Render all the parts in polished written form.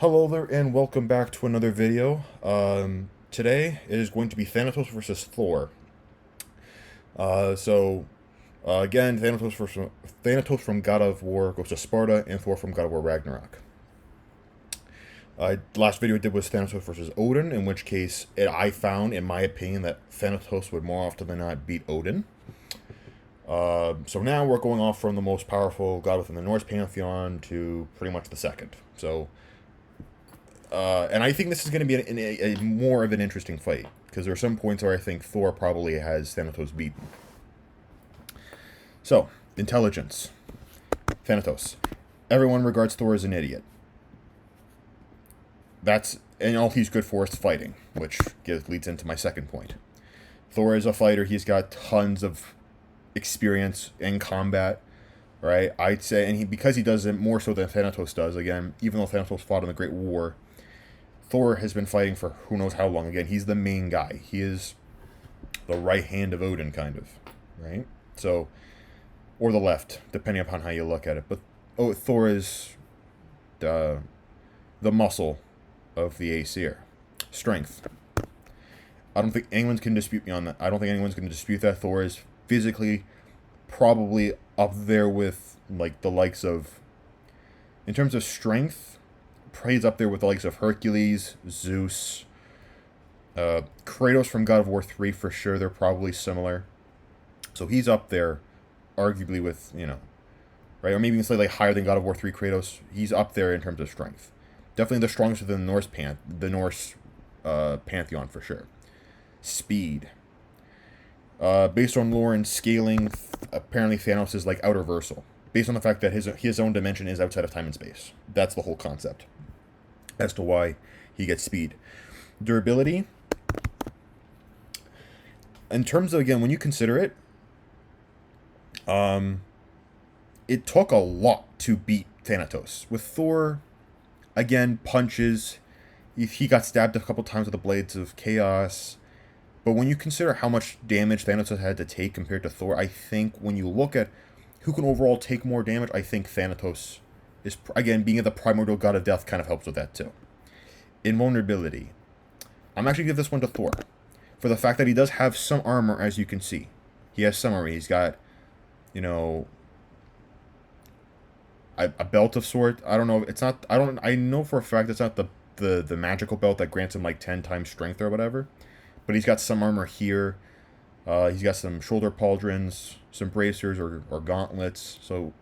Hello there and welcome back to another video. Today it is going to be Thanatos versus Thor. Again, Thanatos from God of War goes to Sparta and Thor from God of War Ragnarok. Last video I did was Thanatos versus Odin, in which case I found, in my opinion, that Thanatos would more often than not beat Odin. So now we're going off from the most powerful god within the Norse pantheon to pretty much the second. And I think this is going to be a more of an interesting fight, because there are some points where I think Thor probably has Thanatos beaten. So, intelligence. Thanatos. Everyone regards Thor as an idiot. And all he's good for is fighting, which leads into my second point. Thor is a fighter. He's got tons of experience in combat, right? I'd say, and because he does it more so than Thanatos does, again, even though Thanatos fought in the Great War, Thor has been fighting for who knows how long. Again, he's the main guy. He is the right hand of Odin, kind of, right? So, or the left, depending upon how you look at it. But Thor is the muscle of the Aesir. Strength. I don't think anyone can dispute me on that. I don't think anyone's going to dispute that. Thor is physically probably up there with, like, the likes of, in terms of strength, he's up there with the likes of Hercules, Zeus, Kratos from God of War 3 for sure. They're probably similar. So he's up there, arguably with, right? Or maybe even slightly higher than God of War 3 Kratos. He's up there in terms of strength. Definitely the strongest within the Norse pantheon for sure. Speed. Based on lore and scaling, apparently Thanos is like outer-versal. Based on the fact that his own dimension is outside of time and space. That's the whole concept as to why he gets speed. Durability. In terms of, again, when you consider it, it took a lot to beat Thanatos. With Thor, again, punches. He got stabbed a couple times with the Blades of Chaos. But when you consider how much damage Thanatos had to take compared to Thor, I think when you look at who can overall take more damage, I think Thanatos is, again, being the primordial god of death kind of helps with that too. Invulnerability. I'm actually going to give this one to Thor, for the fact that he does have some armor, as you can see. He has some armor. He's got, a belt of sort. I don't know. It's not. I know for a fact it's not the magical belt that grants him like 10 times strength or whatever. But he's got some armor here. He's got some shoulder pauldrons, some bracers or gauntlets. Or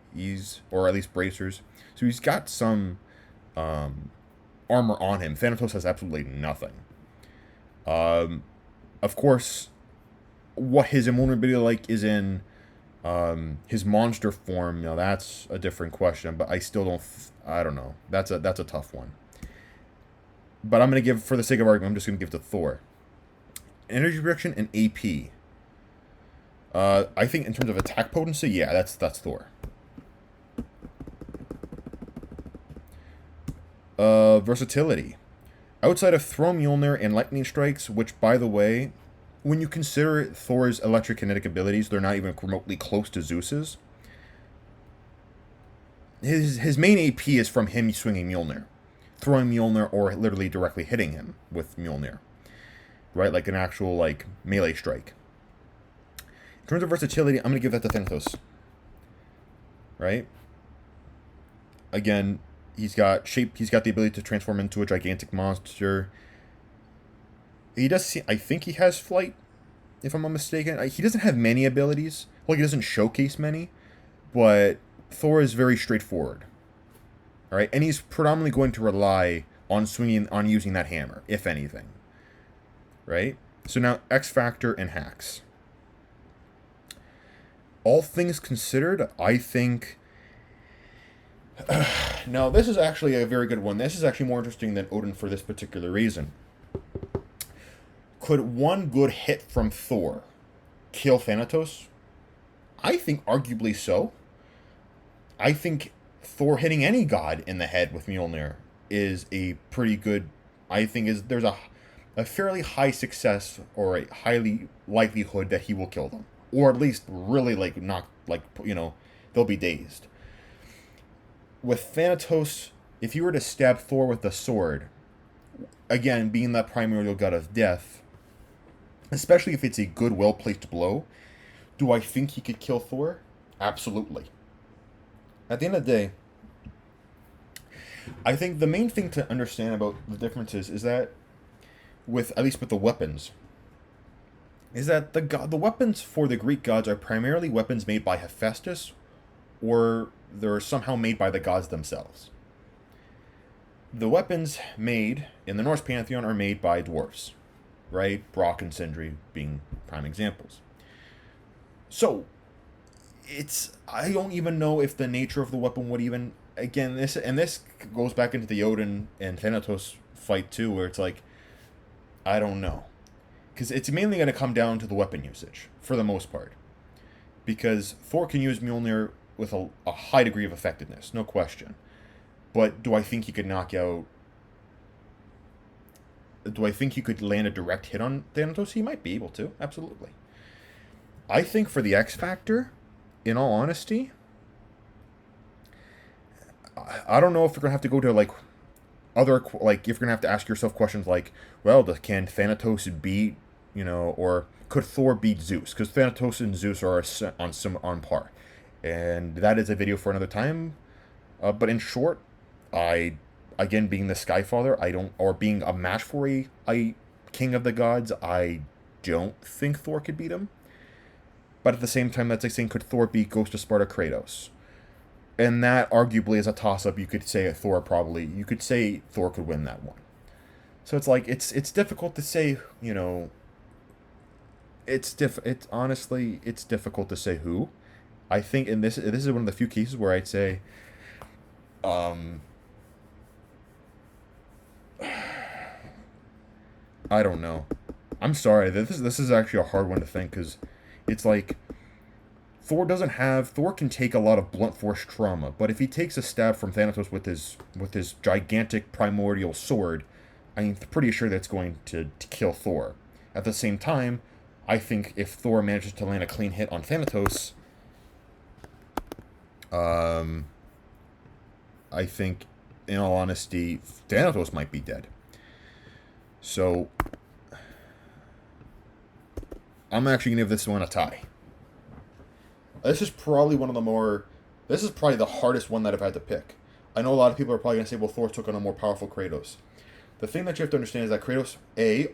at least bracers. So he's got some armor on him. Thanatos has absolutely nothing. Of course, what his invulnerability like is in his monster form. Now that's a different question, but I still don't. I don't know. That's a tough one. But I'm gonna give, for the sake of argument, I'm just gonna give it to Thor. Energy reduction and AP. I think in terms of attack potency, yeah, that's Thor. Versatility. Outside of Throw Mjolnir and Lightning Strikes, which, by the way, when you consider Thor's electrokinetic abilities, they're not even remotely close to Zeus's. His main AP is from him swinging Mjolnir. Throwing Mjolnir or literally directly hitting him with Mjolnir. Right? Like an actual, like, melee strike. In terms of versatility, I'm going to give that to Thanatos. Right? Again, he's got the ability to transform into a gigantic monster. He does I think he has flight, if I'm not mistaken. He doesn't have many abilities. Well, he doesn't showcase many. But Thor is very straightforward. Alright? And he's predominantly going to rely on using that hammer, if anything. Right? So now, X Factor and hacks. All things considered, I think... Now, this is actually a very good one. This is actually more interesting than Odin for this particular reason. Could one good hit from Thor kill Thanatos? I think arguably so. I think Thor hitting any god in the head with Mjolnir is a pretty good... there's a fairly high success or a highly likelihood that he will kill them. Or at least really, they'll be dazed. With Thanatos, if you were to stab Thor with a sword, again, being that primordial god of death, especially if it's a good, well-placed blow, do I think he could kill Thor? Absolutely. At the end of the day, I think the main thing to understand about the differences is that, with at least with the weapons, is that the weapons for the Greek gods are primarily weapons made by Hephaestus, or they're somehow made by the gods themselves. The weapons made in the Norse pantheon are made by dwarves, right? Brock and Sindri being prime examples. So, I don't even know if the nature of the weapon would even, again, this goes back into the Odin and Thanatos fight too, where it's like, I don't know. Because it's mainly going to come down to the weapon usage, for the most part. Because Thor can use Mjolnir with a high degree of effectiveness, no question. But do I think he could knock out... Do I think he could land a direct hit on Thanatos? He might be able to, absolutely. I think for the X Factor, in all honesty, I don't know if you're going to have to go to, like, other... Like, if you're going to have to ask yourself questions like, well, can Thanatos beat, or could Thor beat Zeus? Because Thanatos and Zeus are on par. And that is a video for another time. But in short, again, being the Skyfather, or being a match for a king of the gods, I don't think Thor could beat him. But at the same time, that's like saying, could Thor beat Ghost of Sparta Kratos? And that arguably is a toss-up. You could say Thor could win that one. So it's like, it's difficult to say, honestly, it's difficult to say who. I think this is one of the few cases where I'd say, I don't know. I'm sorry. This is actually a hard one to think, because it's like Thor can take a lot of blunt force trauma, but if he takes a stab from Thanatos with his gigantic primordial sword, I'm pretty sure that's going to kill Thor. At the same time, I think if Thor manages to land a clean hit on Thanatos, I think, in all honesty, Thanatos might be dead. So, I'm actually going to give this one a tie. This is probably this is probably the hardest one that I've had to pick. I know a lot of people are probably going to say, well, Thor took on a more powerful Kratos. The thing that you have to understand is that Kratos,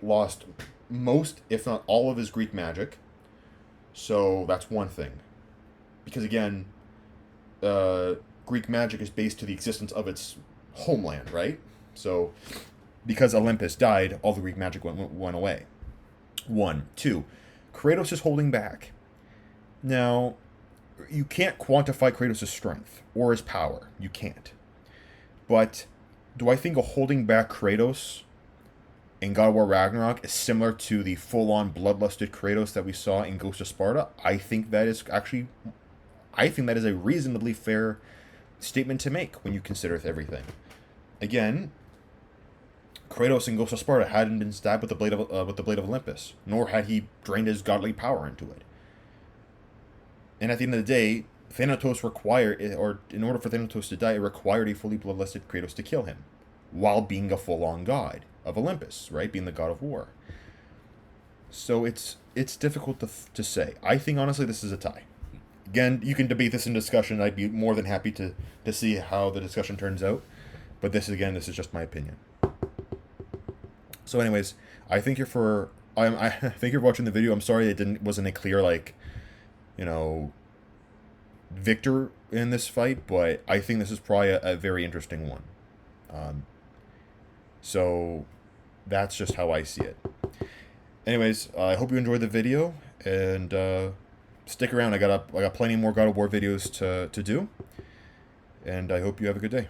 lost most, if not all, of his Greek magic. So, that's one thing. Because, again, Greek magic is based to the existence of its homeland, right? So, because Olympus died, all the Greek magic went away. 1. 2. Kratos is holding back. Now, you can't quantify Kratos' strength or his power. You can't. But do I think a holding back Kratos in God of War Ragnarok is similar to the full-on bloodlusted Kratos that we saw in Ghost of Sparta? I think that is a reasonably fair statement to make when you consider everything. Again, Kratos in Ghost of Sparta hadn't been stabbed with the blade of Olympus, nor had he drained his godly power into it. And at the end of the day, Thanatos in order for Thanatos to die, it required a fully bloodlusted Kratos to kill him, while being a full-on god of Olympus, right, being the god of war. So it's difficult to say. I think honestly this is a tie. Again, you can debate this in discussion. I'd be more than happy to see how the discussion turns out. But this is just my opinion. So anyways, I thank you for watching the video. I'm sorry it wasn't a clear, victor in this fight, but I think this is probably a very interesting one. So that's just how I see it. Anyways, I hope you enjoyed the video, and stick around. I got plenty more God of War videos to do, and I hope you have a good day.